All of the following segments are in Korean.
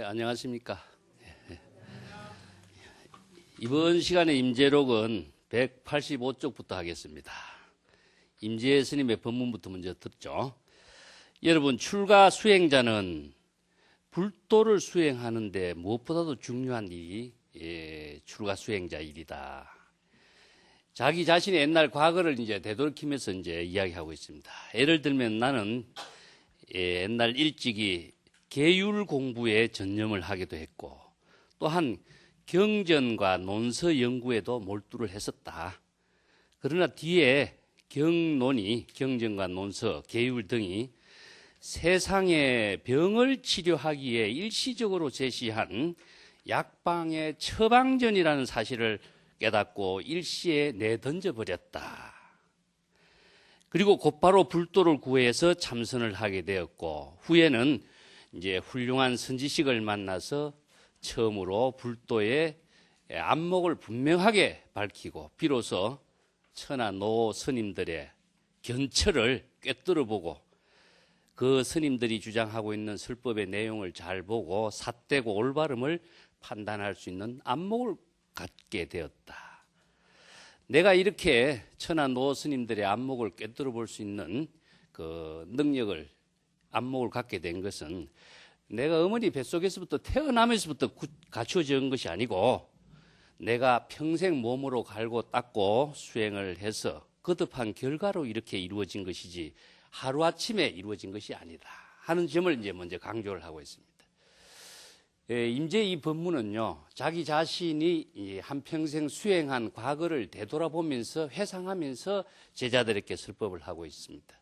안녕하십니까. 이번 시간의 임재록은 185쪽부터 하겠습니다. 임재 스님의 법문부터 먼저 듣죠. 여러분, 출가 수행자는 불도를 수행하는데 무엇보다도 중요한 일이 출가 수행자 일이다. 자기 자신의 옛날 과거를 이제 되돌이키면서 이제 이야기하고 있습니다. 예를 들면 나는 옛날 일찍이 계율 공부에 전념을 하기도 했고, 또한 경전과 논서 연구에도 몰두를 했었다. 그러나 뒤에 경론이, 경전과 논서, 계율 등이 세상의 병을 치료하기에 일시적으로 제시한 약방의 처방전이라는 사실을 깨닫고 일시에 내던져 버렸다. 그리고 곧바로 불도를 구해서 참선을 하게 되었고, 후에는 이제 훌륭한 선지식을 만나서 처음으로 불도의 안목을 분명하게 밝히고, 비로소 천하 노 스님들의 견처를 꿰뚫어 보고, 그 스님들이 주장하고 있는 설법의 내용을 잘 보고 삿되고 올바름을 판단할 수 있는 안목을 갖게 되었다. 내가 이렇게 천하 노 스님들의 안목을 꿰뚫어 볼 수 있는 그 능력을, 안목을 갖게 된 것은 내가 어머니 뱃속에서부터 태어나면서부터 갖추어져 온 것이 아니고, 내가 평생 몸으로 갈고 닦고 수행을 해서 거듭한 결과로 이렇게 이루어진 것이지 하루아침에 이루어진 것이 아니다 하는 점을 이제 먼저 강조를 하고 있습니다. 임재 이 법문은요, 자기 자신이 한평생 수행한 과거를 되돌아보면서 회상하면서 제자들에게 설법을 하고 있습니다.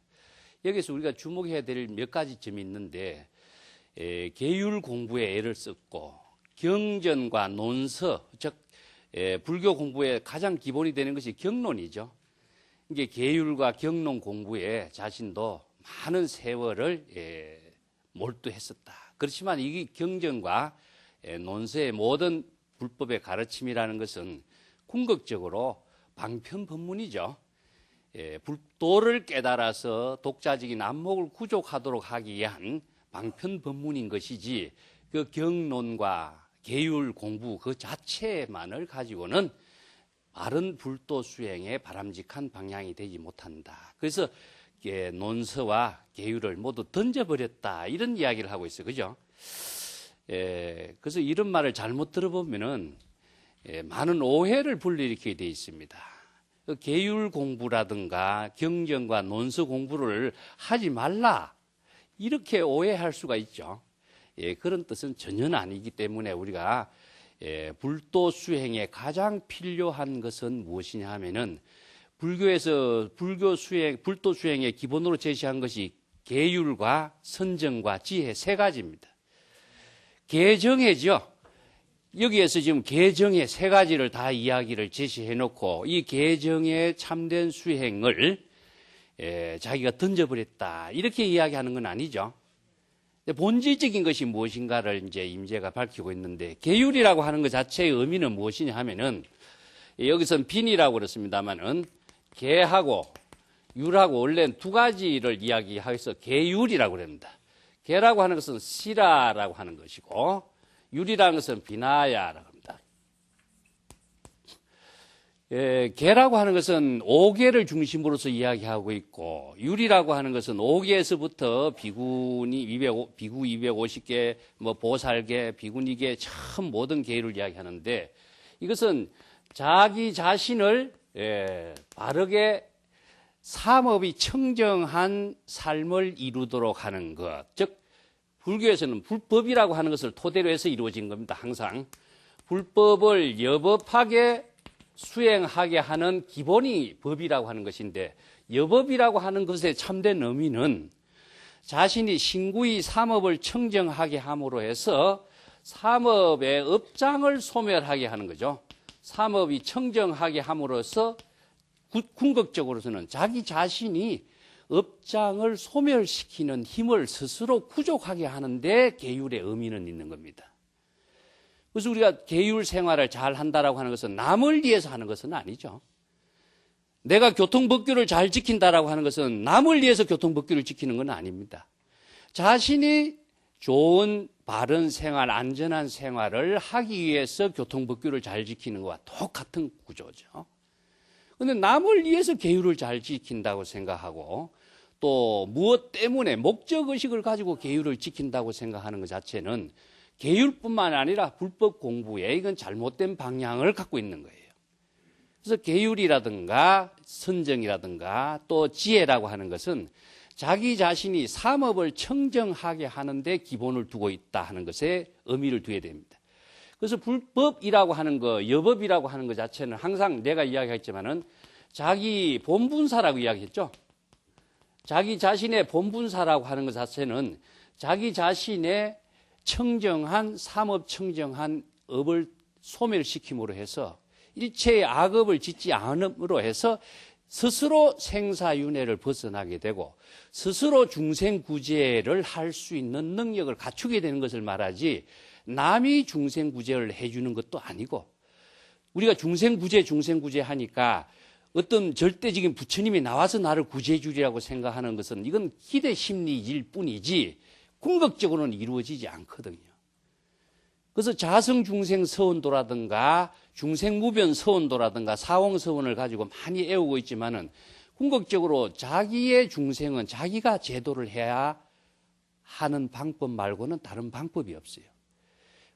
여기서 우리가 주목해야 될 몇 가지 점이 있는데, 계율 공부에 애를 썼고, 경전과 논서, 즉 불교 공부의 가장 기본이 되는 것이 경론이죠. 이게 계율과 경론 공부에 자신도 많은 세월을 몰두했었다. 그렇지만 이 경전과 논서의 모든 불법의 가르침이라는 것은 궁극적으로 방편법문이죠. 불도를 깨달아서 독자적인 안목을 구족하도록 하기 위한 방편법문인 것이지, 그 경론과 계율 공부 그 자체만을 가지고는 바른 불도 수행의 바람직한 방향이 되지 못한다. 그래서 논서와 계율을 모두 던져버렸다, 이런 이야기를 하고 있어요. 그죠? 그래서 이런 말을 잘못 들어보면은 많은 오해를 불러일으키게 되어 있습니다. 계율 공부라든가 경전과 논서 공부를 하지 말라, 이렇게 오해할 수가 있죠. 그런 뜻은 전혀 아니기 때문에 우리가 불도 수행에 가장 필요한 것은 무엇이냐 하면은, 불교에서 불도 수행의 기본으로 제시한 것이 계율과 선정과 지혜 세 가지입니다. 계정해죠. 여기에서 지금 계정의 세 가지를 다 이야기를 제시해 놓고, 이 계정의 참된 수행을 자기가 던져버렸다, 이렇게 이야기하는 건 아니죠. 본질적인 것이 무엇인가를 이제 임재가 밝히고 있는데, 계율이라고 하는 것 자체의 의미는 무엇이냐 하면은, 여기서는 빈이라고 그렇습니다만은 계하고 율하고 원래는 두 가지를 이야기해서 계율이라고 그럽니다. 계라고 하는 것은 시라라고 하는 것이고, 율이라는 것은 비나야라고 합니다. 계라고 하는 것은 5계를 중심으로서 이야기하고 있고, 율이라고 하는 것은 5계에서부터 비구 250계, 보살계, 비구니계, 참 모든 계를 이야기하는데, 이것은 자기 자신을 바르게 삼업이 청정한 삶을 이루도록 하는 것, 즉 불교에서는 불법이라고 하는 것을 토대로 해서 이루어진 겁니다. 항상 불법을 여법하게 수행하게 하는 기본이 법이라고 하는 것인데, 여법이라고 하는 것의 참된 의미는 자신이 신구의 삼업을 청정하게 함으로 해서 삼업의 업장을 소멸하게 하는 거죠. 삼업이 청정하게 함으로써 궁극적으로서는 자기 자신이 업장을 소멸시키는 힘을 스스로 구족하게 하는데 계율의 의미는 있는 겁니다. 그래서 우리가 계율 생활을 잘 한다라고 하는 것은 남을 위해서 하는 것은 아니죠. 내가 교통법규를 잘 지킨다라고 하는 것은 남을 위해서 교통법규를 지키는 건 아닙니다. 자신이 좋은 바른 생활, 안전한 생활을 하기 위해서 교통법규를 잘 지키는 것과 똑같은 구조죠. 그런데 남을 위해서 계율을 잘 지킨다고 생각하고 또 무엇 때문에 목적의식을 가지고 계율을 지킨다고 생각하는 것 자체는 계율뿐만 아니라 불법 공부에 이건 잘못된 방향을 갖고 있는 거예요. 그래서 계율이라든가 선정이라든가 또 지혜라고 하는 것은 자기 자신이 삼업을 청정하게 하는데 기본을 두고 있다 하는 것에 의미를 두어야 됩니다. 그래서 불법이라고 하는 거, 여법이라고 하는 것 자체는 항상 내가 이야기했지만은 자기 본분사라고 이야기했죠. 자기 자신의 본분사라고 하는 것 자체는 자기 자신의 청정한 삼업 청정한 업을 소멸시킴으로 해서 일체의 악업을 짓지 않음으로 해서 스스로 생사윤회를 벗어나게 되고 스스로 중생구제를 할 수 있는 능력을 갖추게 되는 것을 말하지 남이 중생구제를 해주는 것도 아니고 우리가 중생구제 하니까 어떤 절대적인 부처님이 나와서 나를 구제해 주리라고 생각하는 것은 이건 기대심리일 뿐이지 궁극적으로는 이루어지지 않거든요. 그래서 자성중생서원도라든가 중생무변서원도라든가 사홍서원을 가지고 많이 애우고 있지만은 궁극적으로 자기의 중생은 자기가 제도를 해야 하는 방법 말고는 다른 방법이 없어요.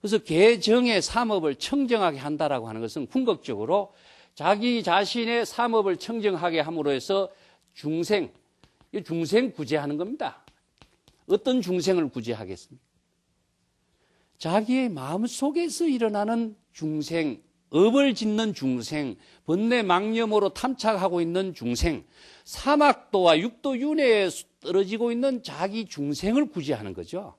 그래서 개정의 삼업을 청정하게 한다라고 하는 것은 궁극적으로 자기 자신의 삼업을 청정하게 함으로 해서 중생 구제하는 겁니다. 어떤 중생을 구제하겠습니까? 자기의 마음속에서 일어나는 중생, 업을 짓는 중생, 번뇌 망념으로 탐착하고 있는 중생, 사막도와 육도 윤회에 떨어지고 있는 자기 중생을 구제하는 거죠.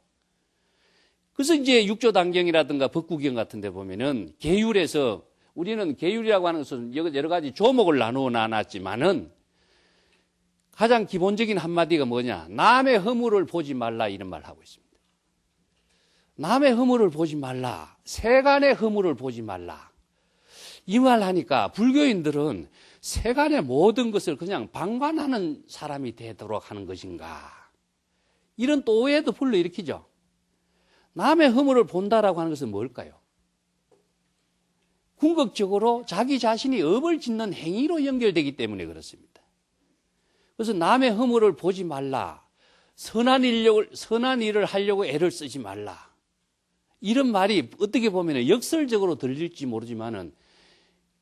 그래서 이제 육조단경이라든가 법구경 같은 데 보면은 계율에서 우리는 계율이라고 하는 것은 여러 가지 조목을 나누어 놨지만은 가장 기본적인 한마디가 뭐냐? 남의 허물을 보지 말라 이런 말을 하고 있습니다. 남의 허물을 보지 말라. 세간의 허물을 보지 말라. 이 말 하니까 불교인들은 세간의 모든 것을 그냥 방관하는 사람이 되도록 하는 것인가. 이런 또 오해도 불러일으키죠. 남의 허물을 본다라고 하는 것은 뭘까요? 궁극적으로 자기 자신이 업을 짓는 행위로 연결되기 때문에 그렇습니다. 그래서 남의 허물을 보지 말라. 선한 일을 하려고 애를 쓰지 말라. 이런 말이 어떻게 보면 역설적으로 들릴지 모르지만은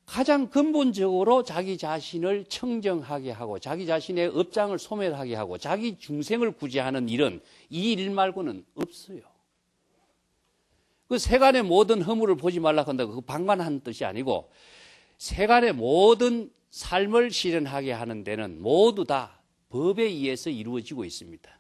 가장 근본적으로 자기 자신을 청정하게 하고 자기 자신의 업장을 소멸하게 하고 자기 중생을 구제하는 일은 이 일 말고는 없어요. 그 세간의 모든 허물을 보지 말라고 한다고 그 방관하는 뜻이 아니고 세간의 모든 삶을 실현하게 하는 데는 모두 다 법에 의해서 이루어지고 있습니다.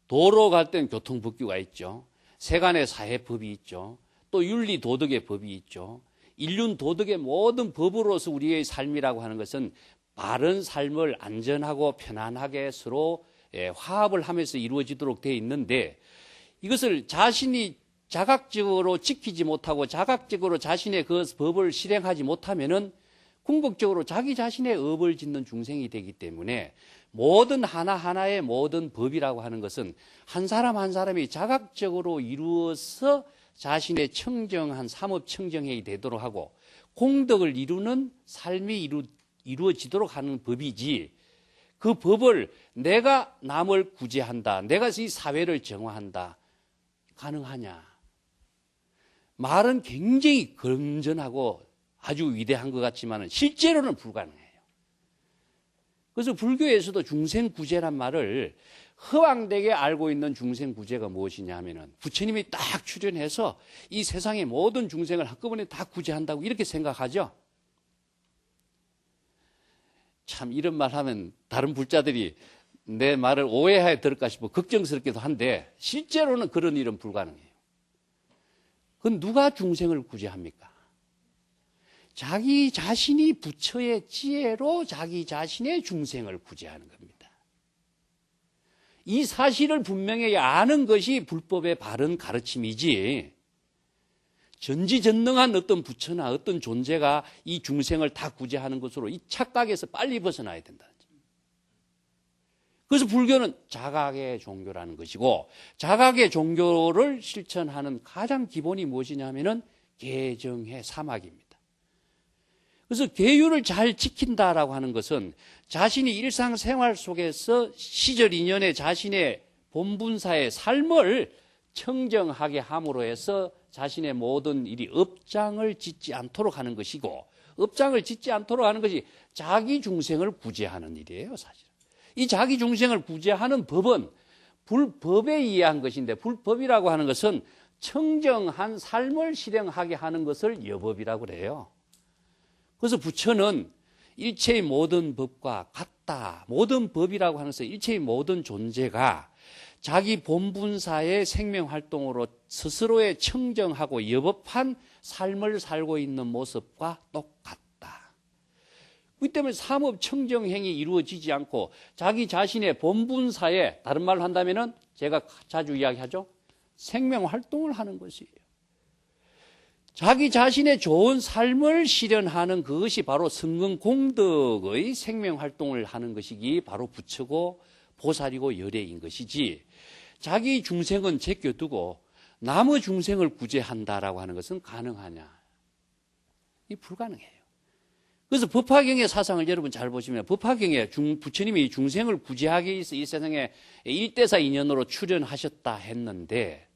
도로 갈 때는 교통법규가 있죠. 세간의 사회법이 있죠. 또 윤리도덕의 법이 있죠. 인륜도덕의 모든 법으로서 우리의 삶이라고 하는 것은 바른 삶을 안전하고 편안하게 서로 화합을 하면서 이루어지도록 되어 있는데 이것을 자신이 자각적으로 지키지 못하고 자각적으로 자신의 그 법을 실행하지 못하면은 궁극적으로 자기 자신의 업을 짓는 중생이 되기 때문에 모든 하나하나의 모든 법이라고 하는 것은 한 사람 한 사람이 자각적으로 이루어서 자신의 청정한 삼업 청정행위 되도록 하고 공덕을 이루는 삶이 이루어지도록 하는 법이지 그 법을 내가 남을 구제한다. 내가 이 사회를 정화한다. 가능하냐? 말은 굉장히 건전하고 아주 위대한 것 같지만 실제로는 불가능해요. 그래서 불교에서도 중생구제란 말을 허황되게 알고 있는 중생구제가 무엇이냐 하면은 부처님이 딱 출현해서 이 세상의 모든 중생을 한꺼번에 다 구제한다고 이렇게 생각하죠. 참 이런 말 하면 다른 불자들이 내 말을 오해하여 들을까 싶어 걱정스럽기도 한데 실제로는 그런 일은 불가능해요. 그건 누가 중생을 구제합니까? 자기 자신이 부처의 지혜로 자기 자신의 중생을 구제하는 겁니다. 이 사실을 분명히 아는 것이 불법의 바른 가르침이지 전지전능한 어떤 부처나 어떤 존재가 이 중생을 다 구제하는 것으로 이 착각에서 빨리 벗어나야 된다. 그래서 불교는 자각의 종교라는 것이고, 자각의 종교를 실천하는 가장 기본이 무엇이냐면은 계정의 사막입니다. 그래서 계율을 잘 지킨다라고 하는 것은 자신이 일상생활 속에서 시절 인연에 자신의 본분사의 삶을 청정하게 함으로 해서 자신의 모든 일이 업장을 짓지 않도록 하는 것이고, 업장을 짓지 않도록 하는 것이 자기 중생을 구제하는 일이에요, 사실. 이 자기 중생을 구제하는 법은 불법에 의한 것인데, 불법이라고 하는 것은 청정한 삶을 실행하게 하는 것을 여법이라고 그래요. 그래서 부처는 일체의 모든 법과 같다. 모든 법이라고 하는 것은 일체의 모든 존재가 자기 본분사의 생명활동으로 스스로의 청정하고 여법한 삶을 살고 있는 모습과 똑같다. 그렇기 때문에 삼업 청정행이 이루어지지 않고 자기 자신의 본분사에, 다른 말로 한다면은 제가 자주 이야기하죠, 생명활동을 하는 것이에요. 자기 자신의 좋은 삶을 실현하는 그것이 바로 성근공덕의 생명활동을 하는 것이기 바로 부처고 보살이고 열애인 것이지, 자기 중생은 제껴두고 남의 중생을 구제한다라고 하는 것은 가능하냐? 이 불가능해요. 그래서 법화경의 사상을 여러분 잘 보시면, 법화경에 부처님이 중생을 구제하기 위해서 이 세상에 일대사 인연으로 출현하셨다 했는데,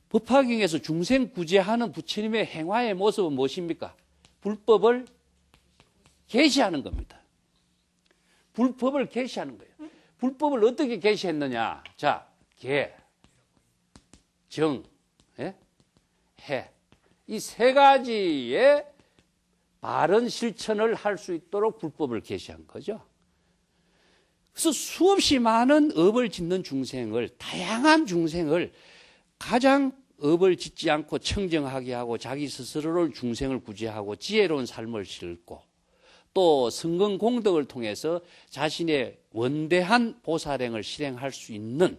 법화경에서 중생 구제하는 부처님의 행화의 모습은 무엇입니까? 불법을 계시하는 겁니다. 불법을 계시하는 거예요. 불법을 어떻게 계시했느냐? 자, 계, 정, 해. 이 세 가지의 바른 실천을 할 수 있도록 불법을 계시한 거죠. 그래서 수없이 많은 업을 짓는 중생을, 다양한 중생을 가장 업을 짓지 않고 청정하게 하고 자기 스스로를 중생을 구제하고 지혜로운 삶을 실고, 또 성근공덕을 통해서 자신의 원대한 보살행을 실행할 수 있는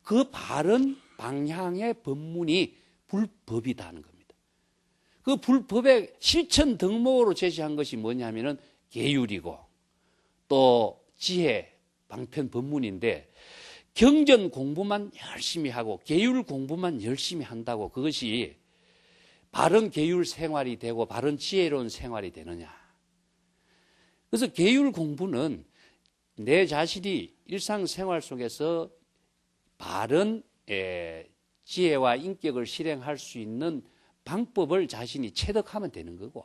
그 바른 방향의 법문이 불법이다는 겁니다. 그 불법의 실천 덕목으로 제시한 것이 뭐냐면은 계율이고 또 지혜, 방편 법문인데, 경전 공부만 열심히 하고 계율 공부만 열심히 한다고 그것이 바른 계율 생활이 되고 바른 지혜로운 생활이 되느냐? 그래서 계율 공부는 내 자신이 일상생활 속에서 바른 지혜와 인격을 실행할 수 있는 방법을 자신이 체득하면 되는 거고,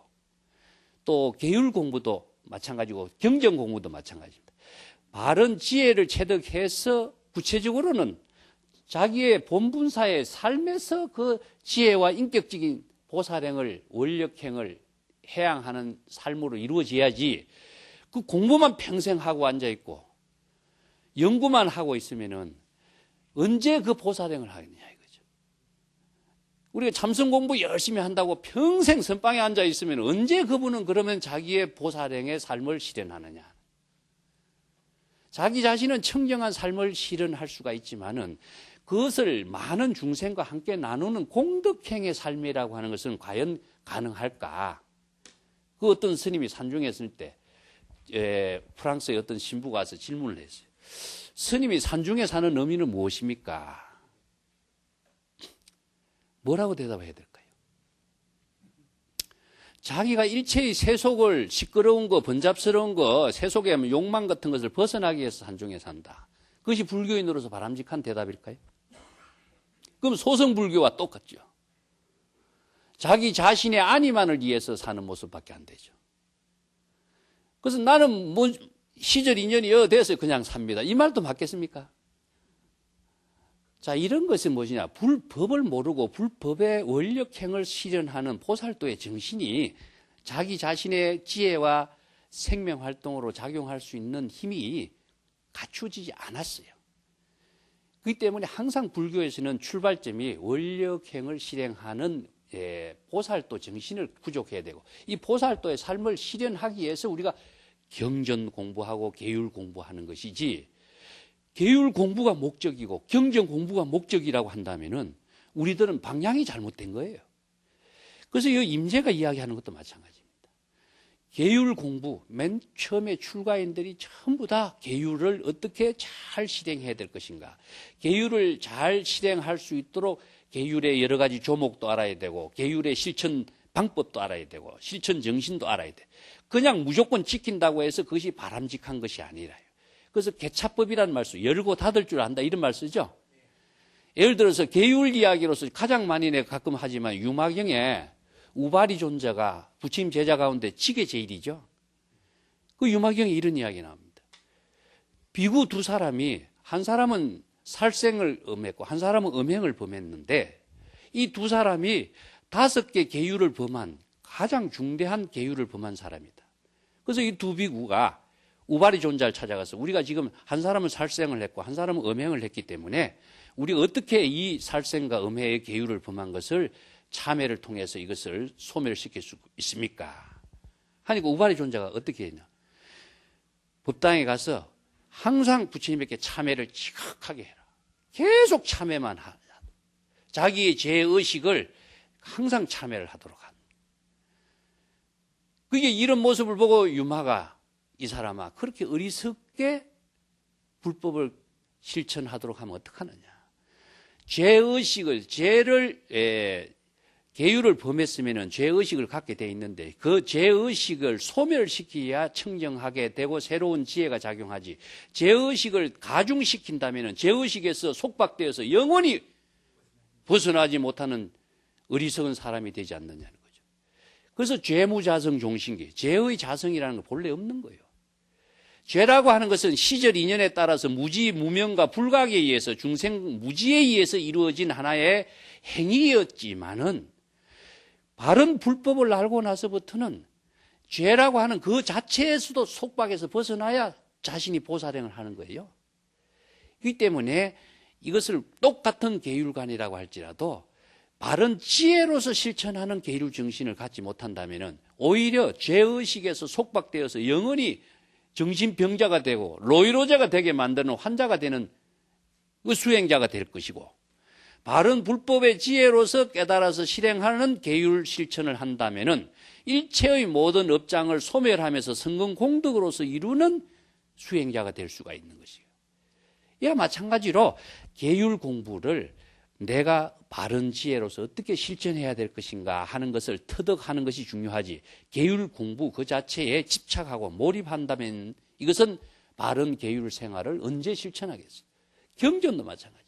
또 계율 공부도 마찬가지고 경전 공부도 마찬가지입니다. 바른 지혜를 체득해서 구체적으로는 자기의 본분사의 삶에서 그 지혜와 인격적인 보살행을, 원력행을 해양하는 삶으로 이루어져야지, 그 공부만 평생 하고 앉아있고 연구만 하고 있으면은 언제 그 보살행을 하겠냐 이거죠. 우리가 참선 공부 열심히 한다고 평생 선방에 앉아있으면 언제 그분은 그러면 자기의 보살행의 삶을 실현하느냐. 자기 자신은 청정한 삶을 실현할 수가 있지만은 그것을 많은 중생과 함께 나누는 공덕행의 삶이라고 하는 것은 과연 가능할까? 그 어떤 스님이 산중에 있을 때 프랑스의 어떤 신부가 와서 질문을 했어요. 스님이 산중에 사는 의미는 무엇입니까? 뭐라고 대답해야 될까요? 자기가 일체의 세속을, 시끄러운 거, 번잡스러운 거, 세속의 욕망 같은 것을 벗어나기 위해서 산중에 산다. 그것이 불교인으로서 바람직한 대답일까요? 그럼 소승불교와 똑같죠. 자기 자신의 안위만을 위해서 사는 모습밖에 안 되죠. 그래서 나는 뭐 시절 인연이 돼서 그냥 삽니다, 이 말도 맞겠습니까? 자, 이런 것은 무엇이냐? 불법을 모르고 불법의 원력행을 실현하는 보살도의 정신이 자기 자신의 지혜와 생명활동으로 작용할 수 있는 힘이 갖추어지지 않았어요. 그렇기 때문에 항상 불교에서는 출발점이 원력행을 실행하는 보살도 정신을 구족해야 되고, 이 보살도의 삶을 실현하기 위해서 우리가 경전 공부하고 계율 공부하는 것이지, 계율 공부가 목적이고 경전 공부가 목적이라고 한다면은 우리들은 방향이 잘못된 거예요. 그래서 이 임재가 이야기하는 것도 마찬가지입니다. 계율 공부, 맨 처음에 출가인들이 전부 다 계율을 어떻게 잘 실행해야 될 것인가. 계율을 잘 실행할 수 있도록 계율의 여러 가지 조목도 알아야 되고, 계율의 실천 방법도 알아야 되고, 실천 정신도 알아야 돼. 그냥 무조건 지킨다고 해서 그것이 바람직한 것이 아니라요. 그래서 개차법이라는 말 써. 열고 닫을 줄 안다 이런 말 쓰죠. 예를 들어서 계율 이야기로서 가장 많이 내가 가끔 하지만 유마경에 우바리 존자가 부처님 제자 가운데 지게 제일이죠. 그 유마경에 이런 이야기 나옵니다. 비구 두 사람이 한 사람은 살생을 음했고 한 사람은 음행을 범했는데 이 두 사람이 5개 계율을 범한 가장 중대한 계율을 범한 사람이다. 그래서 이 두 비구가 우바리 존자를 찾아가서 우리가 지금 한 사람은 살생을 했고 한 사람은 음행을 했기 때문에 우리가 어떻게 이 살생과 음행의 계율을 범한 것을 참회를 통해서 이것을 소멸시킬 수 있습니까? 하니까 우바리 존자가 어떻게 했냐? 법당에 가서 항상 부처님에게 참회를 지극하게 해라. 계속 참회만 하라. 자기의 죄의식을 항상 참회를 하도록 합니다. 그게 이런 모습을 보고 유마가 이 사람아 그렇게 어리석게 불법을 실천하도록 하면 어떡하느냐. 죄의식을 계율을 범했으면 죄의식을 갖게 돼 있는데 그 죄의식을 소멸시켜야 청정하게 되고 새로운 지혜가 작용하지. 죄의식을 가중시킨다면 죄의식에서 속박되어서 영원히 벗어나지 못하는 어리석은 사람이 되지 않느냐는 거죠. 그래서 죄무자성 종신기, 죄의 자성이라는 거 본래 없는 거예요. 죄라고 하는 것은 시절 인연에 따라서 무지, 무명과 불각에 의해서 중생 무지에 의해서 이루어진 하나의 행위였지만은 바른 불법을 알고 나서부터는 죄라고 하는 그 자체에서도 속박에서 벗어나야 자신이 보살행을 하는 거예요. 그렇기 때문에 이것을 똑같은 계율관이라고 할지라도 바른 지혜로서 실천하는 계율 정신을 갖지 못한다면 오히려 죄의식에서 속박되어서 영원히 정신병자가 되고 로이로제가 되게 만드는 환자가 되는 그 수행자가 될 것이고 바른 불법의 지혜로서 깨달아서 실행하는 계율 실천을 한다면 일체의 모든 업장을 소멸하면서 성공 공덕으로서 이루는 수행자가 될 수가 있는 것이에요. 이와 마찬가지로 계율 공부를 내가 바른 지혜로서 어떻게 실천해야 될 것인가 하는 것을 터득하는 것이 중요하지 계율 공부 그 자체에 집착하고 몰입한다면 이것은 바른 계율 생활을 언제 실천하겠어요? 경전도 마찬가지입니다.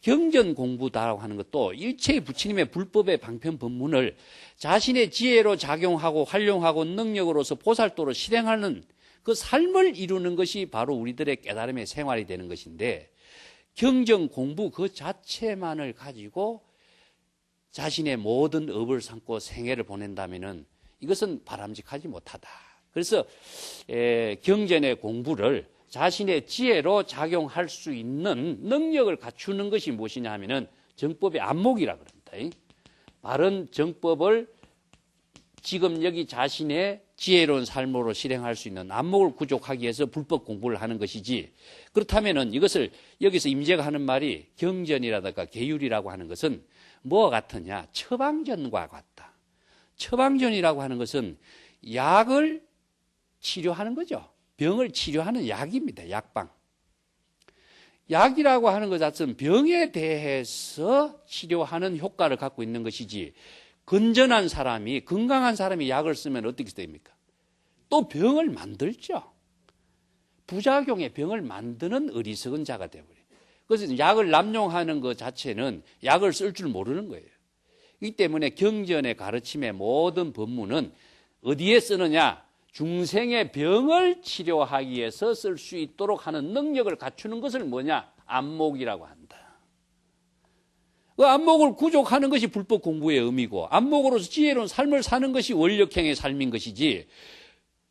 경전 공부다라고 하는 것도 일체의 부처님의 불법의 방편 법문을 자신의 지혜로 작용하고 활용하고 능력으로서 보살도로 실행하는 그 삶을 이루는 것이 바로 우리들의 깨달음의 생활이 되는 것인데 경전 공부 그 자체만을 가지고 자신의 모든 업을 삼고 생애를 보낸다면 이것은 바람직하지 못하다. 그래서 경전의 공부를 자신의 지혜로 작용할 수 있는 능력을 갖추는 것이 무엇이냐 하면은 정법의 안목이라고 그럽니다. 바른 정법을 지금 여기 자신의 지혜로운 삶으로 실행할 수 있는 안목을 구족하기 위해서 불법 공부를 하는 것이지 그렇다면은 이것을 여기서 임재가 하는 말이 경전이라든가 계율이라고 하는 것은 뭐와 같으냐? 처방전과 같다. 처방전이라고 하는 것은 약을 치료하는 거죠. 병을 치료하는 약입니다. 약방. 약이라고 하는 것 자체는 병에 대해서 치료하는 효과를 갖고 있는 것이지 건전한 사람이 건강한 사람이 약을 쓰면 어떻게 됩니까? 또 병을 만들죠. 부작용의 병을 만드는 어리석은 자가 되어버려요. 그래서 약을 남용하는 것 자체는 약을 쓸 줄 모르는 거예요. 이 때문에 경전의 가르침의 모든 법문은 어디에 쓰느냐? 중생의 병을 치료하기 위해서 쓸 수 있도록 하는 능력을 갖추는 것을 뭐냐? 안목이라고 한다. 그 안목을 구족하는 것이 불법 공부의 의미고 안목으로서 지혜로운 삶을 사는 것이 원력행의 삶인 것이지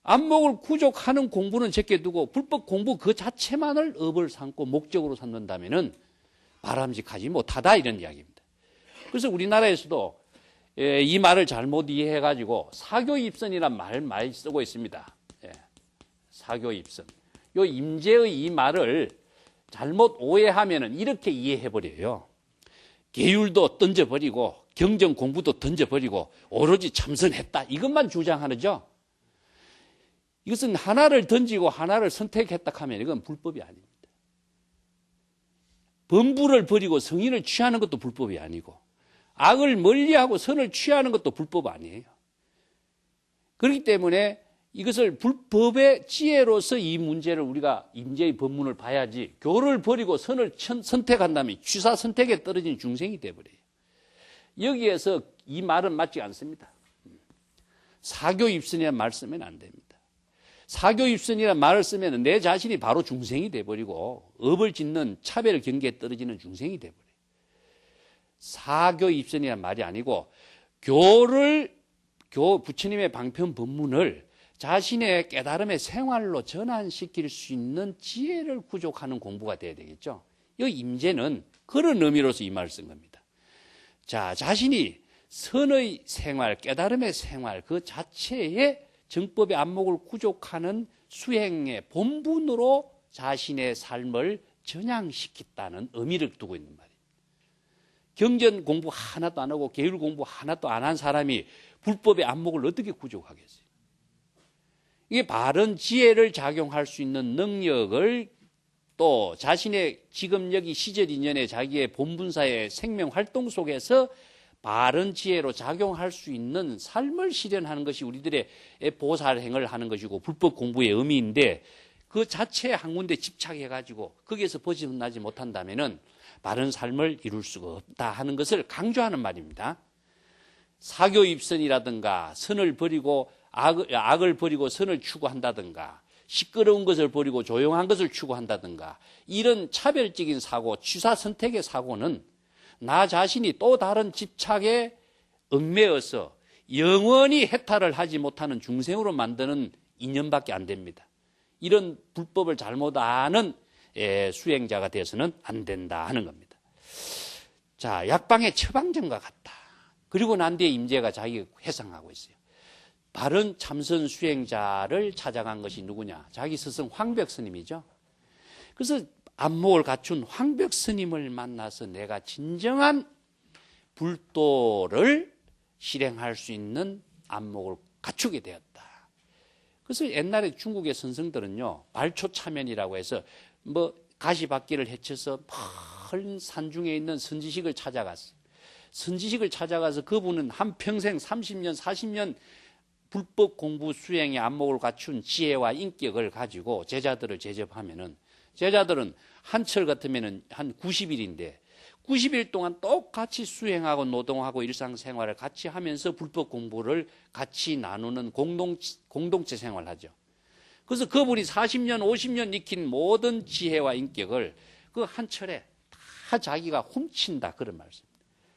안목을 구족하는 공부는 제껴두고 불법 공부 그 자체만을 업을 삼고 목적으로 삼는다면 바람직하지 못하다 이런 이야기입니다. 그래서 우리나라에서도 이 말을 잘못 이해해가지고 사교입선이라는 말을 많이 쓰고 있습니다. 사교입선. 요 임재의 이 말을 잘못 오해하면 이렇게 이해해버려요. 계율도 던져버리고 경전 공부도 던져버리고 오로지 참선했다. 이것만 주장하죠. 이것은 하나를 던지고 하나를 선택했다 하면 이건 불법이 아닙니다. 범부를 버리고 성의를 취하는 것도 불법이 아니고 악을 멀리하고 선을 취하는 것도 불법 아니에요. 그렇기 때문에 이것을 불법의 지혜로서 이 문제를 우리가 임재의 법문을 봐야지 교를 버리고 선을 선택한다면 취사 선택에 떨어진 중생이 되어버려요. 여기에서 이 말은 맞지 않습니다. 사교입선이라는 말 쓰면 안 됩니다. 사교입선이라는 말을 쓰면 내 자신이 바로 중생이 돼버리고 업을 짓는 차별 경계에 떨어지는 중생이 돼버려요. 사교입선이라는 말이 아니고 부처님의 방편 법문을 자신의 깨달음의 생활로 전환시킬 수 있는 지혜를 구족하는 공부가 돼야 되겠죠. 이 임재는 그런 의미로서 이 말을 쓴 겁니다. 자, 자신이 선의 생활, 깨달음의 생활 그 자체에 정법의 안목을 구족하는 수행의 본분으로 자신의 삶을 전향시켰다는 의미를 두고 있는 말이에요. 경전 공부 하나도 안 하고 계율 공부 하나도 안 한 사람이 불법의 안목을 어떻게 구족하겠어요? 이게 바른 지혜를 작용할 수 있는 능력을 또 자신의 지금 여기 시절 인연의 자기의 본분사의 생명 활동 속에서 바른 지혜로 작용할 수 있는 삶을 실현하는 것이 우리들의 보살행을 하는 것이고 불법 공부의 의미인데 그 자체에 한 군데 집착해가지고 거기에서 벗어나지 못한다면은 바른 삶을 이룰 수가 없다 하는 것을 강조하는 말입니다. 사교입선이라든가 선을 버리고 악을 버리고 선을 추구한다든가 시끄러운 것을 버리고 조용한 것을 추구한다든가 이런 차별적인 사고, 취사 선택의 사고는 나 자신이 또 다른 집착에 얽매여서 영원히 해탈을 하지 못하는 중생으로 만드는 인연밖에 안 됩니다. 이런 불법을 잘못 아는 수행자가 되어서는 안 된다 하는 겁니다. 자, 약방의 처방전과 같다. 그리고 난 뒤에 임재가 자기가 회상하고 있어요. 바른 참선 수행자를 찾아간 것이 누구냐? 자기 스승 황벽 스님이죠. 그래서 안목을 갖춘 황벽 스님을 만나서 내가 진정한 불도를 실행할 수 있는 안목을 갖추게 되었다. 그래서 옛날에 중국의 선생들은요, 발초차면이라고 해서 가시밭길을 헤쳐서 큰 산중에 있는 선지식을 찾아갔어요. 선지식을 찾아가서 그분은 한평생 30년, 40년 불법 공부 수행의 안목을 갖춘 지혜와 인격을 가지고 제자들을 제접하면은 제자들은 한철 같으면은 한 90일인데 90일 동안 똑같이 수행하고 노동하고 일상생활을 같이 하면서 불법 공부를 같이 나누는 공동체 생활을 하죠. 그래서 그분이 40년, 50년 익힌 모든 지혜와 인격을 그 한철에 다 자기가 훔친다 그런 말씀입니다.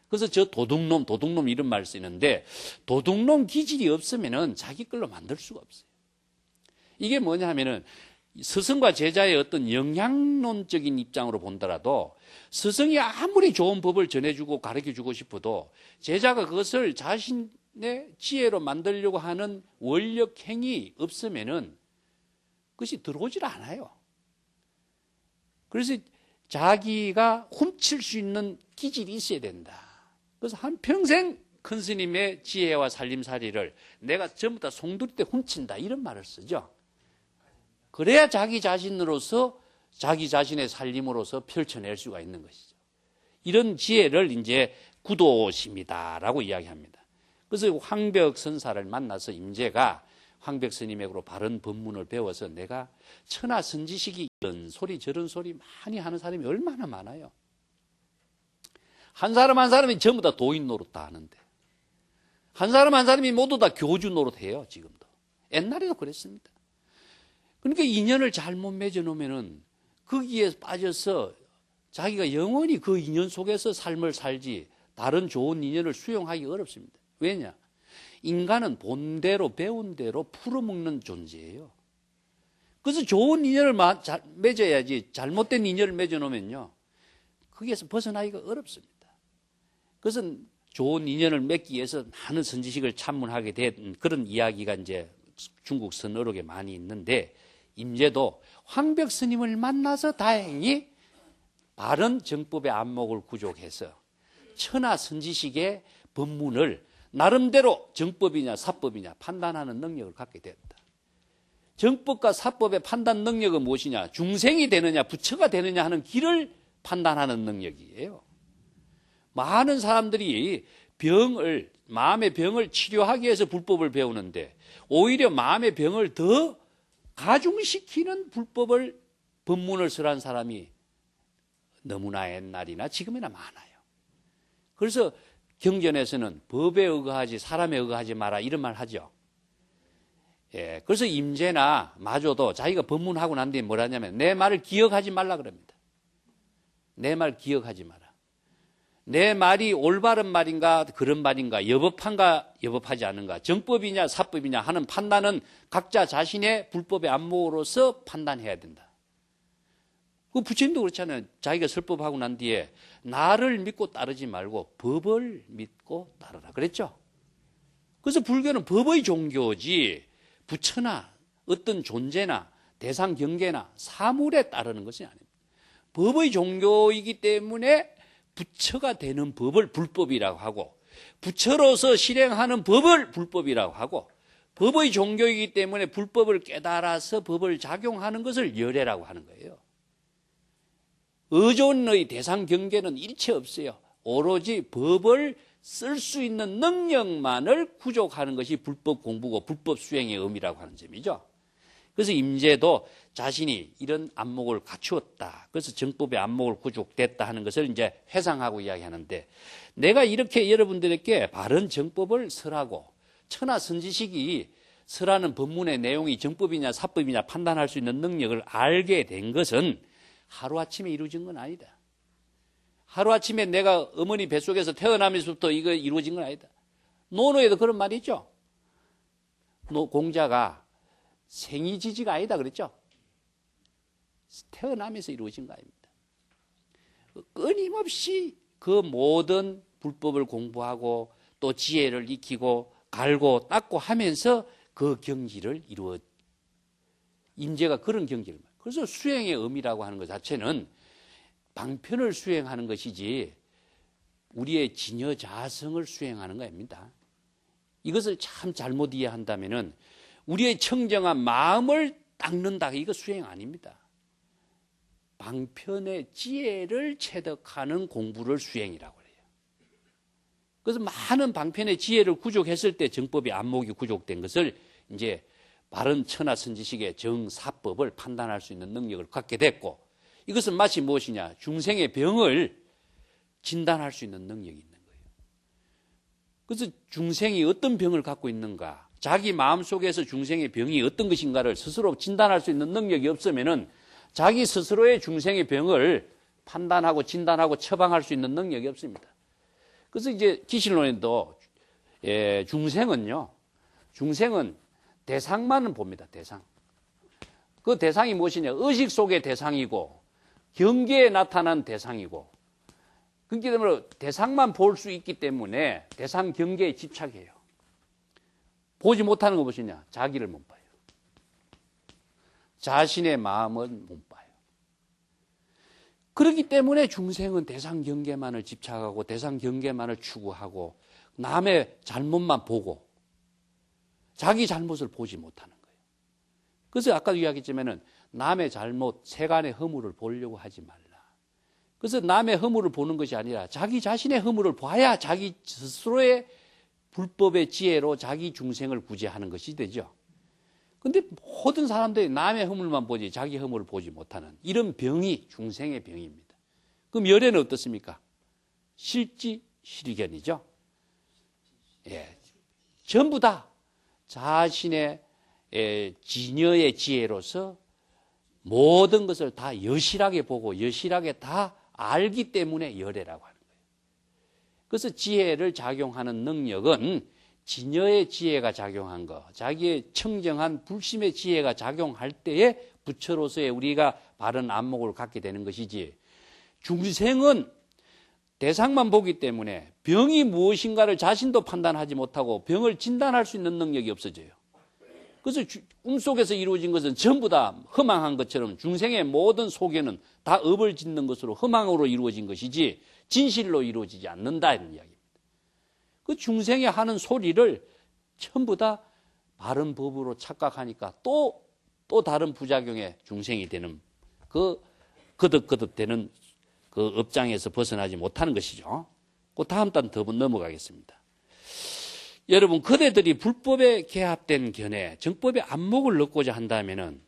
그래서 저 도둑놈 이런 말 쓰는데 도둑놈 기질이 없으면은 자기 걸로 만들 수가 없어요. 이게 뭐냐 하면은 스승과 제자의 어떤 영향론적인 입장으로 본다라도 스승이 아무리 좋은 법을 전해주고 가르쳐주고 싶어도 제자가 그것을 자신의 지혜로 만들려고 하는 원력 행위 없으면은 그것이 들어오질 않아요. 그래서 자기가 훔칠 수 있는 기질이 있어야 된다. 그래서 한평생 큰 스님의 지혜와 살림살이를 내가 전부 다 송두리 때 훔친다 이런 말을 쓰죠. 그래야 자기 자신으로서 자기 자신의 살림으로서 펼쳐낼 수가 있는 것이죠. 이런 지혜를 이제 구도심이다라고 이야기합니다. 그래서 황벽 선사를 만나서 임재가 황벽 스님에게로 바른 법문을 배워서 내가 천하 선지식이 이런 소리 저런 소리 많이 하는 사람이 얼마나 많아요. 한 사람 한 사람이 전부 다 도인 노릇 다 하는데 한 사람 한 사람이 모두 다 교주 노릇 해요. 지금도. 옛날에도 그랬습니다. 그러니까 인연을 잘못 맺어놓으면은 거기에 빠져서 자기가 영원히 그 인연 속에서 삶을 살지 다른 좋은 인연을 수용하기 어렵습니다. 왜냐? 인간은 본대로 배운 대로 풀어먹는 존재예요. 그래서 좋은 인연을 맺어야지 잘못된 인연을 맺어놓으면요. 거기에서 벗어나기가 어렵습니다. 그래서 좋은 인연을 맺기 위해서 많은 선지식을 참문하게 된 그런 이야기가 이제 중국 선어록에 많이 있는데 임재도 황벽 스님을 만나서 다행히 바른 정법의 안목을 구족해서 천하 선지식의 법문을 나름대로 정법이냐 사법이냐 판단하는 능력을 갖게 됐다. 정법과 사법의 판단 능력은 무엇이냐? 중생이 되느냐, 부처가 되느냐 하는 길을 판단하는 능력이에요. 많은 사람들이 마음의 병을 치료하기 위해서 불법을 배우는데 오히려 마음의 병을 더 가중시키는 불법을 법문을 설한 사람이 너무나 옛날이나 지금이나 많아요. 그래서 경전에서는 법에 의거하지 사람에 의거하지 마라 이런 말 하죠. 예, 그래서 임재나 마조도 자기가 법문하고 난 뒤에 뭐라냐면 내 말을 기억하지 말라 그럽니다. 내 말 기억하지 마라. 내 말이 올바른 말인가 그런 말인가 여법한가 여법하지 않은가 정법이냐 사법이냐 하는 판단은 각자 자신의 불법의 안목으로서 판단해야 된다. 그 부처님도 그렇잖아요. 자기가 설법하고 난 뒤에 나를 믿고 따르지 말고 법을 믿고 따르라 그랬죠. 그래서 불교는 법의 종교지 부처나 어떤 존재나 대상 경계나 사물에 따르는 것이 아닙니다. 법의 종교이기 때문에 부처가 되는 법을 불법이라고 하고 부처로서 실행하는 법을 불법이라고 하고 법의 종교이기 때문에 불법을 깨달아서 법을 작용하는 것을 열애라고 하는 거예요. 의존의 대상 경계는 일체 없어요. 오로지 법을 쓸 수 있는 능력만을 구족하는 것이 불법 공부고 불법 수행의 의미라고 하는 점이죠. 그래서 임재도 자신이 이런 안목을 갖추었다. 그래서 정법의 안목을 구족됐다 하는 것을 이제 회상하고 이야기하는데 내가 이렇게 여러분들에게 바른 정법을 설하고 천하 선지식이 설하는 법문의 내용이 정법이냐 사법이냐 판단할 수 있는 능력을 알게 된 것은 하루아침에 이루어진 건 아니다. 하루아침에 내가 어머니 뱃속에서 태어나면서부터 이거 이루어진 건 아니다. 논어에도 그런 말이 있죠. 공자가 생이지지가 아니다 그랬죠. 태어나면서 이루어진 거 아닙니다. 끊임없이 그 모든 불법을 공부하고 또 지혜를 익히고 갈고 닦고 하면서 그 경지를 이루어 임재가 그런 경지를 말해요. 그래서 수행의 의미라고 하는 것 자체는 방편을 수행하는 것이지 우리의 진여자성을 수행하는 것입니다. 이것을 참 잘못 이해한다면은 우리의 청정한 마음을 닦는다. 이거 수행 아닙니다. 방편의 지혜를 체득하는 공부를 수행이라고 해요. 그래서 많은 방편의 지혜를 구족했을 때 정법의 안목이 구족된 것을 이제 바른 천하 선지식의 정사법을 판단할 수 있는 능력을 갖게 됐고 이것은 마치 무엇이냐? 중생의 병을 진단할 수 있는 능력이 있는 거예요. 그래서 중생이 어떤 병을 갖고 있는가? 자기 마음속에서 중생의 병이 어떤 것인가를 스스로 진단할 수 있는 능력이 없으면은 자기 스스로의 중생의 병을 판단하고 진단하고 처방할 수 있는 능력이 없습니다. 그래서 이제 기실론에도 중생은 대상만은 봅니다. 대상. 그 대상이 무엇이냐? 의식 속의 대상이고 경계에 나타난 대상이고 그렇기 때문에 대상만 볼 수 있기 때문에 대상 경계에 집착해요. 보지 못하는 거 무엇이냐? 자기를 못 봐요. 자신의 마음은 못 봐요. 그렇기 때문에 중생은 대상 경계만을 집착하고 대상 경계만을 추구하고 남의 잘못만 보고 자기 잘못을 보지 못하는 거예요. 그래서 아까도 이야기했지만은 남의 잘못, 세간의 허물을 보려고 하지 말라. 그래서 남의 허물을 보는 것이 아니라 자기 자신의 허물을 봐야 자기 스스로의 불법의 지혜로 자기 중생을 구제하는 것이 되죠. 그런데 모든 사람들이 남의 허물만 보지 자기 허물을 보지 못하는 이런 병이 중생의 병입니다. 그럼 열애는 어떻습니까? 실지 실견이죠. 예, 전부 다 자신의 진여의 지혜로서 모든 것을 다 여실하게 보고 여실하게 다 알기 때문에 열애라고 하는 거예요. 그래서 지혜를 작용하는 능력은 진여의 지혜가 작용한 거, 자기의 청정한 불심의 지혜가 작용할 때에 부처로서의 우리가 바른 안목을 갖게 되는 것이지 중생은 대상만 보기 때문에 병이 무엇인가를 자신도 판단하지 못하고 병을 진단할 수 있는 능력이 없어져요. 그래서 꿈속에서 이루어진 것은 전부 다 허망한 것처럼 중생의 모든 소견은 다 업을 짓는 것으로 허망으로 이루어진 것이지 진실로 이루어지지 않는다 이런 이야기입니다. 그 중생이 하는 소리를 전부 다 바른 법으로 착각하니까 또 또 다른 부작용에 중생이 되는 그 거듭거듭되는 그 업장에서 벗어나지 못하는 것이죠. 그 다음 단 더 넘어가겠습니다. 여러분, 그대들이 불법에 개합된 견해, 정법의 안목을 넣고자 한다면은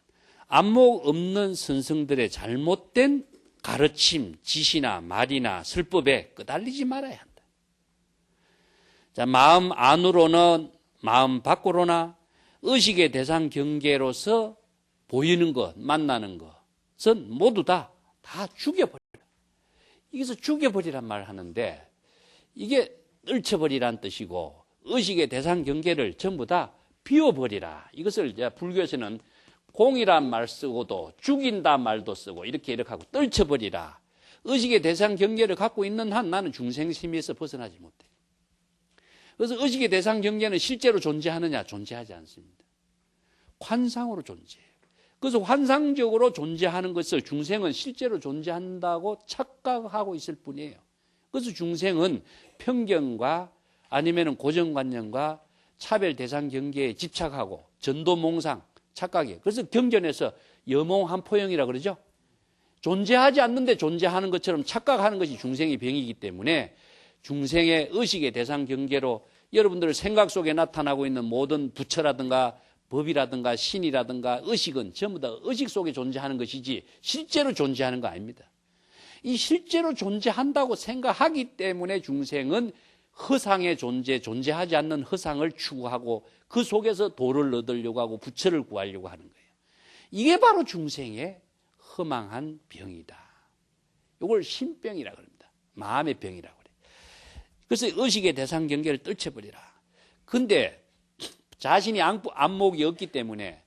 안목 없는 선생들의 잘못된 가르침, 지시나 말이나 설법에 끄달리지 말아야 한다. 자, 마음 안으로는 마음 밖으로나 의식의 대상 경계로서 보이는 것, 만나는 것은 모두 다 죽여버리라. 여기서 죽여버리란 말을 하는데 이게 떨쳐버리란 뜻이고 의식의 대상 경계를 전부 다 비워버리라. 이것을 이제 불교에서는 공이란 말 쓰고도 죽인다 말도 쓰고 이렇게 하고 떨쳐버리라. 의식의 대상 경계를 갖고 있는 한 나는 중생심에서 벗어나지 못해. 그래서 의식의 대상 경계는 실제로 존재하느냐? 존재하지 않습니다. 환상으로 존재해요. 그래서 환상적으로 존재하는 것을 중생은 실제로 존재한다고 착각하고 있을 뿐이에요. 그래서 중생은 편견과 아니면 고정관념과 차별 대상 경계에 집착하고 전도몽상, 착각이에요. 그래서 경전에서 여몽한포형이라고 그러죠. 존재하지 않는데 존재하는 것처럼 착각하는 것이 중생의 병이기 때문에 중생의 의식의 대상 경계로 여러분들 생각 속에 나타나고 있는 모든 부처라든가 법이라든가 신이라든가 의식은 전부 다 의식 속에 존재하는 것이지 실제로 존재하는 거 아닙니다. 이 실제로 존재한다고 생각하기 때문에 중생은 허상의 존재하지 않는 허상을 추구하고 그 속에서 도를 얻으려고 하고 부처를 구하려고 하는 거예요. 이게 바로 중생의 허망한 병이다. 이걸 신병이라고 합니다. 마음의 병이라고 그래요. 그래서 의식의 대상 경계를 떨쳐버리라. 근데 자신이 안목이 없기 때문에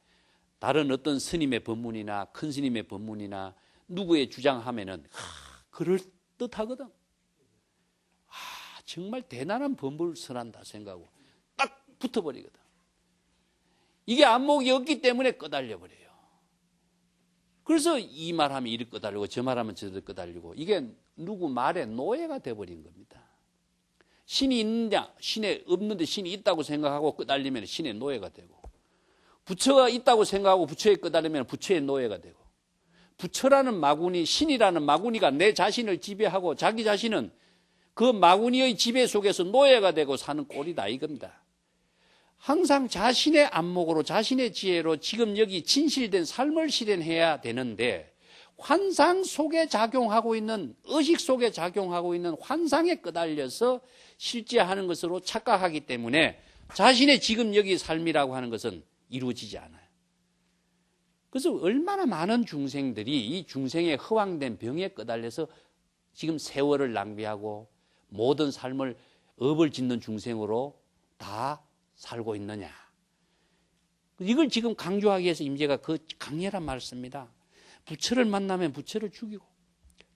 다른 어떤 스님의 법문이나 큰 스님의 법문이나 누구의 주장하면은 그럴듯하거든. 정말 대단한 법문을 설한다 생각하고 딱 붙어버리거든. 이게 안목이 없기 때문에 끄달려버려요. 그래서 이 말하면 이리 끄달리고 저 말하면 저리 끄달리고 이게 누구 말에 노예가 돼버린 겁니다. 신이 있느냐? 신에 없는데 신이 있다고 생각하고 끄달리면 신의 노예가 되고 부처가 있다고 생각하고 부처에 끄달리면 부처의 노예가 되고 부처라는 마구니, 신이라는 마구니가 내 자신을 지배하고 자기 자신은 그 마구니의 지배 속에서 노예가 되고 사는 꼴이다 이겁니다. 항상 자신의 안목으로 자신의 지혜로 지금 여기 진실된 삶을 실현해야 되는데 환상 속에 작용하고 있는 의식 속에 작용하고 있는 환상에 끄달려서 실제 하는 것으로 착각하기 때문에 자신의 지금 여기 삶이라고 하는 것은 이루어지지 않아요. 그래서 얼마나 많은 중생들이 이 중생의 허황된 병에 끄달려서 지금 세월을 낭비하고 모든 삶을 업을 짓는 중생으로 다 살고 있느냐. 이걸 지금 강조하기 위해서 임재가 그 강렬한 말을 씁니다. 부처를 만나면 부처를 죽이고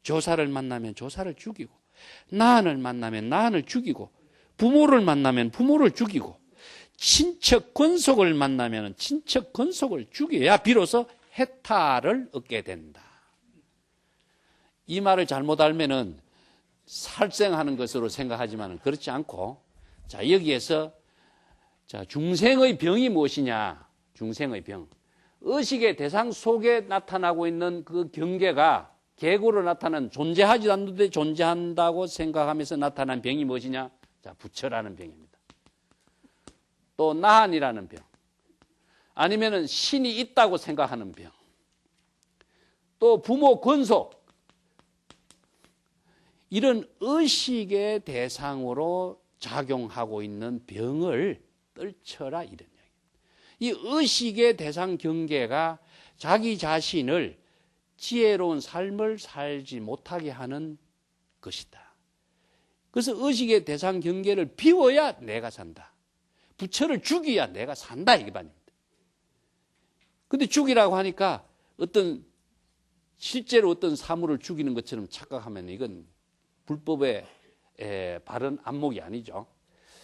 조사를 만나면 조사를 죽이고 나한을 만나면 나한을 죽이고 부모를 만나면 부모를 죽이고 친척 권속을 만나면 친척 권속을 죽여야 비로소 해탈을 얻게 된다. 이 말을 잘못 알면은 살생하는 것으로 생각하지만 그렇지 않고 자 여기에서 자 중생의 병이 무엇이냐? 중생의 병. 의식의 대상 속에 나타나고 있는 그 경계가 계고로 나타난 존재하지 않는데 존재한다고 생각하면서 나타난 병이 무엇이냐? 자, 부처라는 병입니다. 또 나한이라는 병. 아니면은 신이 있다고 생각하는 병. 또 부모 권속. 이런 의식의 대상으로 작용하고 있는 병을 떨쳐라 이런 이야기. 이 의식의 대상 경계가 자기 자신을 지혜로운 삶을 살지 못하게 하는 것이다. 그래서 의식의 대상 경계를 비워야 내가 산다. 부처를 죽여야 내가 산다 이게 말입니다. 근데 죽이라고 하니까 실제로 어떤 사물을 죽이는 것처럼 착각하면 이건 불법의 바른 안목이 아니죠.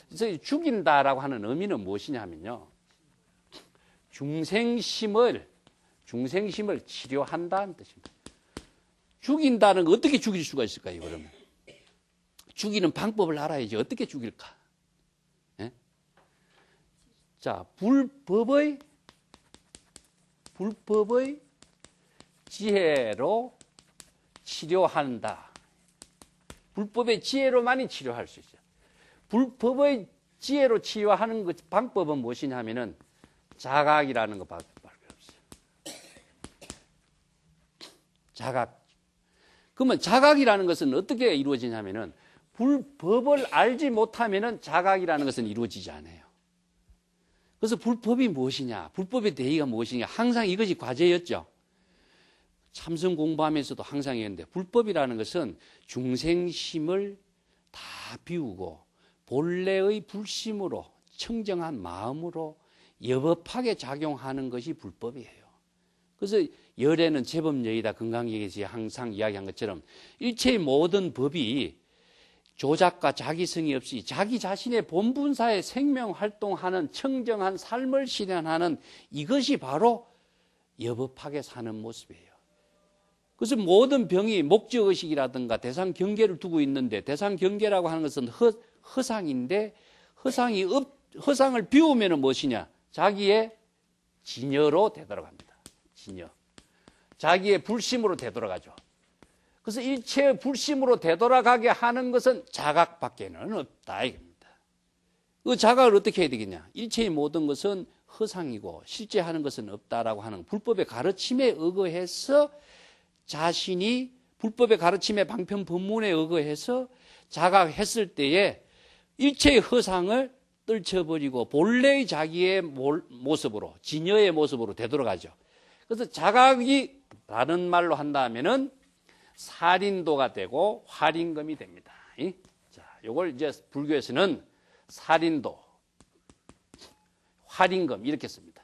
그래서 죽인다라고 하는 의미는 무엇이냐 하면요. 중생심을 치료한다는 뜻입니다. 죽인다는 거 어떻게 죽일 수가 있을까요, 그러면? 죽이는 방법을 알아야지 어떻게 죽일까? 예? 자, 불법의 불법의 지혜로 치료한다. 불법의 지혜로만이 치료할 수 있어요. 불법의 지혜로 치료하는 그 방법은 무엇이냐면은 자각이라는 거 밖에 없어요. 자각. 그러면 자각이라는 것은 어떻게 이루어지냐면은 불법을 알지 못하면은 자각이라는 것은 이루어지지 않아요. 그래서 불법이 무엇이냐, 불법의 대의가 무엇이냐, 항상 이것이 과제였죠. 참선 공부하면서도 항상 했는데, 불법이라는 것은 중생심을 다 비우고 본래의 불심으로 청정한 마음으로 여법하게 작용하는 것이 불법이에요. 그래서 열애는 제법여의다 건강얘기에서 항상 이야기한 것처럼 일체의 모든 법이 조작과 자기성이 없이 자기 자신의 본분사에 생명활동하는 청정한 삶을 실현하는 이것이 바로 여법하게 사는 모습이에요. 그래서 모든 병이 목적의식이라든가 대상경계를 두고 있는데, 대상경계라고 하는 것은 허상인데, 허상을 비우면 무엇이냐? 자기의 진여로 되돌아갑니다. 진여. 자기의 불심으로 되돌아가죠. 그래서 일체의 불심으로 되돌아가게 하는 것은 자각밖에는 없다 이겁니다. 그 자각을 어떻게 해야 되겠냐? 일체의 모든 것은 허상이고 실제 하는 것은 없다라고 하는 불법의 가르침에 의거해서 자신이 불법의 가르침의 방편 법문에 의거해서 자각했을 때에 일체의 허상을 떨쳐버리고 본래의 자기의 모습으로, 진여의 모습으로 되돌아가죠. 그래서 자각이 다른 말로 한다면은 살인도가 되고 활인검이 됩니다. 자, 요걸 이제 불교에서는 살인도, 활인검 이렇게 씁니다.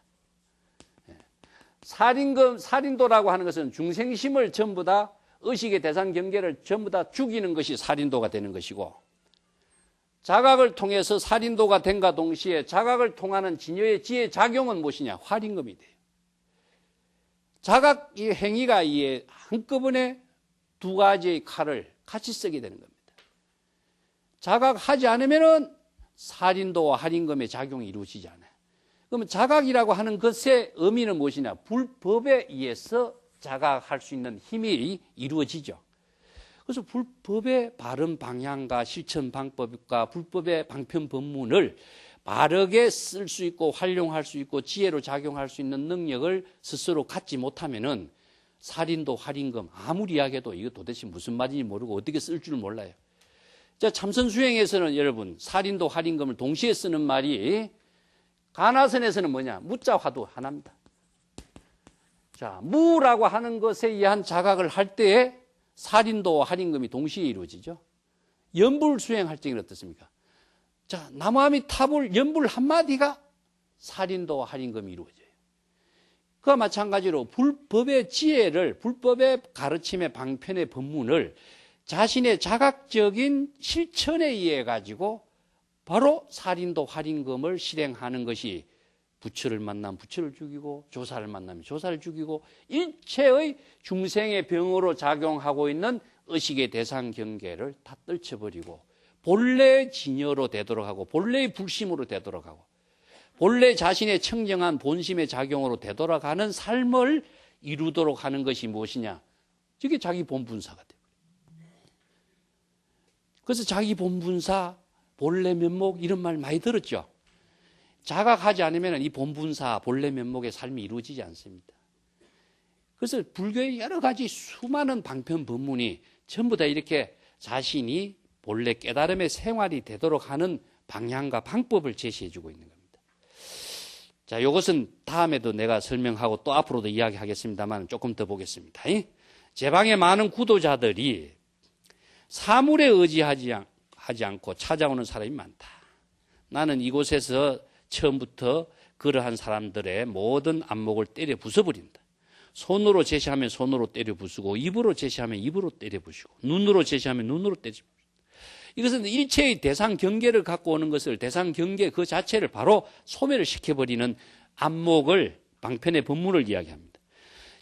살인도라고 하는 것은 중생심을 전부 다 의식의 대상 경계를 전부 다 죽이는 것이 살인도가 되는 것이고, 자각을 통해서 살인도가 된과 동시에 자각을 통하는 진여의 지혜 작용은 무엇이냐? 활인검이 돼요. 자각 이 행위가 이에 한꺼번에 두 가지의 칼을 같이 쓰게 되는 겁니다. 자각하지 않으면은 살인도와 활인검의 작용이 이루어지지 않아요. 그러면 자각이라고 하는 것의 의미는 무엇이냐? 불법에 의해서 자각할 수 있는 힘이 이루어지죠. 그래서 불법의 바른 방향과 실천 방법과 불법의 방편 법문을 바르게 쓸 수 있고 활용할 수 있고 지혜로 작용할 수 있는 능력을 스스로 갖지 못하면은 살인도 활인검 아무리 이야기해도 이거 도대체 무슨 말인지 모르고 어떻게 쓸 줄 몰라요. 자, 참선 수행에서는 여러분 살인도 활인검을 동시에 쓰는 말이 가나선에서는 뭐냐? 무자 화두 하나입니다. 자, 무라고 하는 것에 의한 자각을 할 때에 살인도와 활인검이 동시에 이루어지죠. 연불 수행할 때는 어떻습니까? 자, 나무아미 탑을 연불 한마디가 살인도와 활인검이 이루어져요. 그와 마찬가지로 불법의 지혜를, 불법의 가르침의 방편의 법문을 자신의 자각적인 실천에 의해 가지고 바로 살인도 활인검을 실행하는 것이 부처를 만나면 부처를 죽이고 조사를 만나면 조사를 죽이고 일체의 중생의 병으로 작용하고 있는 의식의 대상 경계를 다 떨쳐버리고 본래의 진여로 되돌아가고 본래의 불심으로 되돌아가고 본래 자신의 청정한 본심의 작용으로 되돌아가는 삶을 이루도록 하는 것이 무엇이냐? 이게 자기 본분사가 돼요. 그래서 자기 본분사, 본래 면목 이런 말 많이 들었죠? 자각하지 않으면 이 본분사, 본래 면목의 삶이 이루어지지 않습니다. 그래서 불교의 여러 가지 수많은 방편 법문이 전부 다 이렇게 자신이 본래 깨달음의 생활이 되도록 하는 방향과 방법을 제시해주고 있는 겁니다. 자, 이것은 다음에도 내가 설명하고 또 앞으로도 이야기하겠습니다만 조금 더 보겠습니다. 제방의 많은 구도자들이 사물에 의지하지 않고 찾아오는 사람이 많다. 나는 이곳에서 처음부터 그러한 사람들의 모든 안목을 때려 부숴버린다. 손으로 제시하면 손으로 때려 부수고 입으로 제시하면 입으로 때려 부수고 눈으로 제시하면 눈으로 때려 부수고 이것은 일체의 대상 경계를 갖고 오는 것을 대상 경계 그 자체를 바로 소멸을 시켜버리는 안목을 방편의 법문을 이야기합니다.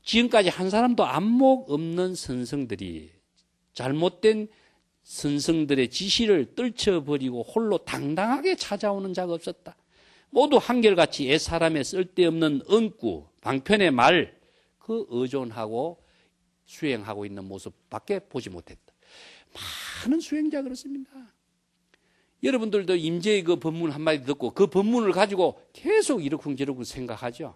지금까지 한 사람도 안목 없는 선성들이 잘못된 선성들의 지시를 떨쳐버리고 홀로 당당하게 찾아오는 자가 없었다. 모두 한결같이 옛사람의 쓸데없는 언구, 방편의 말, 그 의존하고 수행하고 있는 모습밖에 보지 못했다. 많은 수행자가 그렇습니다. 여러분들도 임재의 그 법문 한마디 듣고 그 법문을 가지고 계속 이러쿵저러쿵 생각하죠.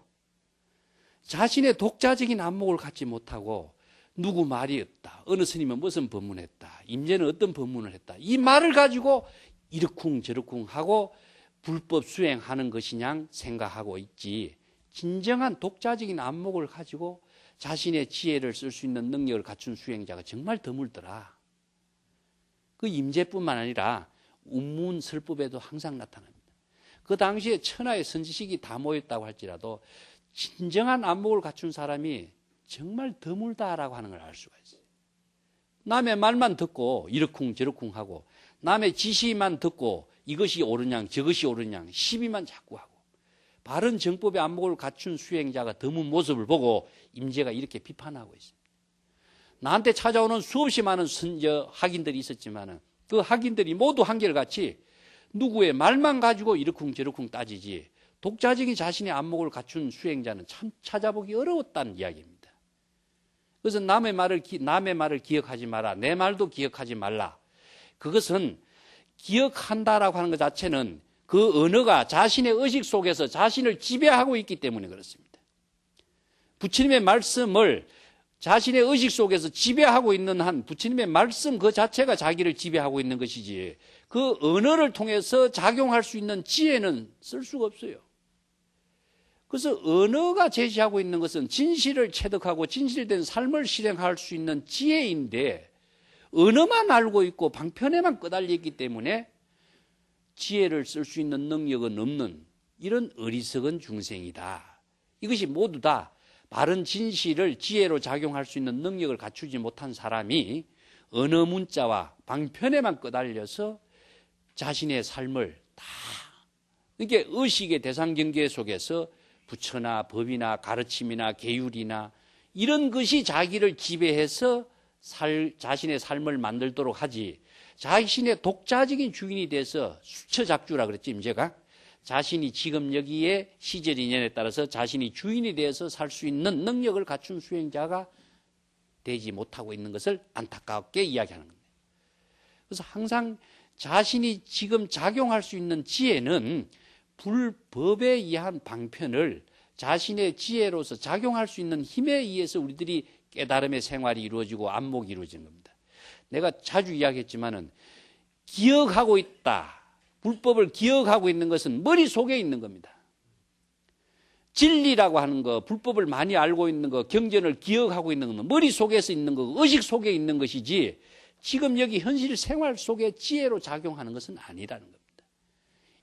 자신의 독자적인 안목을 갖지 못하고 누구 말이 없다. 어느 스님은 무슨 법문했다. 임재는 어떤 법문을 했다. 이 말을 가지고 이러쿵저러쿵 하고 불법 수행하는 것이냐 생각하고 있지. 진정한 독자적인 안목을 가지고 자신의 지혜를 쓸 수 있는 능력을 갖춘 수행자가 정말 드물더라. 그 임재뿐만 아니라 운문설법에도 항상 나타납니다. 그 당시에 천하의 선지식이 다 모였다고 할지라도 진정한 안목을 갖춘 사람이 정말 드물다라고 하는 걸 알 수가 있어요. 남의 말만 듣고 이러쿵저러쿵 하고 남의 지시만 듣고 이것이 옳으냐 저것이 옳으냐 시비만 자꾸 하고 바른 정법의 안목을 갖춘 수행자가 드문 모습을 보고 임재가 이렇게 비판하고 있습니다. 나한테 찾아오는 수없이 많은 학인들이 있었지만 그 학인들이 모두 한결같이 누구의 말만 가지고 이러쿵저러쿵 따지지 독자적인 자신의 안목을 갖춘 수행자는 참 찾아보기 어려웠다는 이야기입니다. 그래서 남의 말을 기억하지 마라. 내 말도 기억하지 말라. 그것은 기억한다라고 하는 것 자체는 그 언어가 자신의 의식 속에서 자신을 지배하고 있기 때문에 그렇습니다. 부처님의 말씀을 자신의 의식 속에서 지배하고 있는 한 부처님의 말씀 그 자체가 자기를 지배하고 있는 것이지 그 언어를 통해서 작용할 수 있는 지혜는 쓸 수가 없어요. 그래서 언어가 제시하고 있는 것은 진실을 체득하고 진실된 삶을 실행할 수 있는 지혜인데 언어만 알고 있고 방편에만 끄달려 있기 때문에 지혜를 쓸 수 있는 능력은 없는 이런 어리석은 중생이다. 이것이 모두 다 바른 진실을 지혜로 작용할 수 있는 능력을 갖추지 못한 사람이 언어 문자와 방편에만 끄달려서 자신의 삶을 다 이게 의식의 대상 경계 속에서 부처나 법이나 가르침이나 계율이나 이런 것이 자기를 지배해서 자신의 삶을 만들도록 하지 자신의 독자적인 주인이 돼서 수처작주라 그랬지 임제가 자신이 지금 여기에 시절 인연에 따라서 자신이 주인이 되어서 살 수 있는 능력을 갖춘 수행자가 되지 못하고 있는 것을 안타깝게 이야기하는 겁니다. 그래서 항상 자신이 지금 작용할 수 있는 지혜는 불법에 의한 방편을 자신의 지혜로서 작용할 수 있는 힘에 의해서 우리들이 깨달음의 생활이 이루어지고 안목이 이루어지는 겁니다. 내가 자주 이야기했지만은 기억하고 있다. 불법을 기억하고 있는 것은 머릿속에 있는 겁니다. 진리라고 하는 거, 불법을 많이 알고 있는 거, 경전을 기억하고 있는 건 머릿속에서 있는 거, 의식 속에 있는 것이지 지금 여기 현실 생활 속에 지혜로 작용하는 것은 아니라는 겁니다.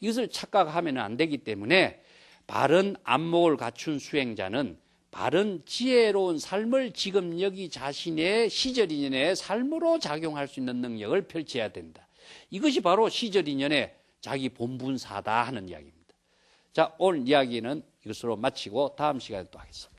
이것을 착각하면 안 되기 때문에 바른 안목을 갖춘 수행자는 바른 지혜로운 삶을 지금 여기 자신의 시절인연의 삶으로 작용할 수 있는 능력을 펼쳐야 된다. 이것이 바로 시절인연의 자기 본분사다 하는 이야기입니다. 자, 오늘 이야기는 이것으로 마치고 다음 시간에 또 하겠습니다.